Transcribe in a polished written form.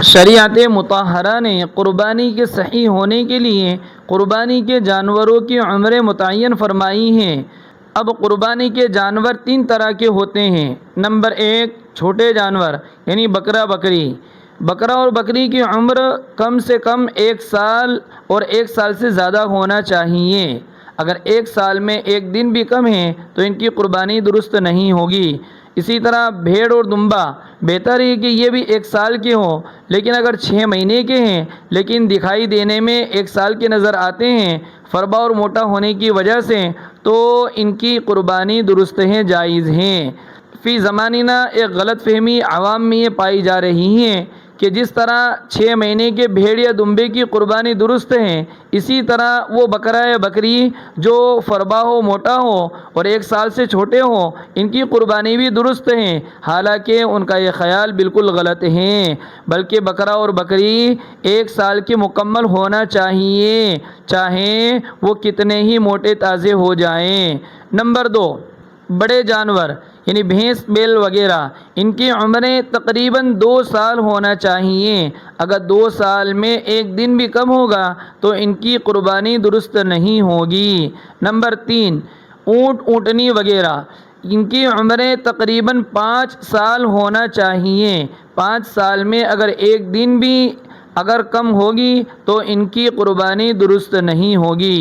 شریعت مطہرہ نے قربانی کے صحیح ہونے کے لیے قربانی کے جانوروں کی عمریں متعین فرمائی ہیں۔ اب قربانی کے جانور 3 طرح کے ہوتے ہیں۔ نمبر 1، چھوٹے جانور یعنی بکرا بکری۔ بکرا اور بکری کی عمر کم سے کم 1 سال اور 1 سال سے زیادہ ہونا چاہیے۔ اگر 1 سال میں 1 دن بھی کم ہے تو ان کی قربانی درست نہیں ہوگی۔ اسی طرح بھیڑ اور دمبا بہتر ہے کہ یہ بھی 1 سال کے ہوں، لیکن اگر 6 مہینے کے ہیں لیکن دکھائی دینے میں 1 سال کے نظر آتے ہیں فربا اور موٹا ہونے کی وجہ سے، تو ان کی قربانی درست ہے، جائز ہیں۔ فی زماننا ایک غلط فہمی عوام میں یہ پائی جا رہی ہے کہ جس طرح 6 مہینے کے بھیڑ یا دمبے کی قربانی درست ہے، اسی طرح وہ بکرا یا بکری جو فربا ہو، موٹا ہو اور 1 سال سے چھوٹے ہوں، ان کی قربانی بھی درست ہے۔ حالانکہ ان کا یہ خیال بالکل غلط ہے، بلکہ بکرا اور بکری 1 سال کے مکمل ہونا چاہیے، چاہے وہ کتنے ہی موٹے تازے ہو جائیں۔ نمبر 2، بڑے جانور یعنی بھینس بیل وغیرہ، ان کی عمریں تقریباً 2 سال ہونا چاہیے۔ اگر 2 سال میں 1 دن بھی کم ہوگا تو ان کی قربانی درست نہیں ہوگی۔ نمبر 3، اونٹ اونٹنی وغیرہ، ان کی عمریں تقریباً 5 سال ہونا چاہیے۔ 5 سال میں اگر 1 دن بھی اگر کم ہوگی تو ان کی قربانی درست نہیں ہوگی۔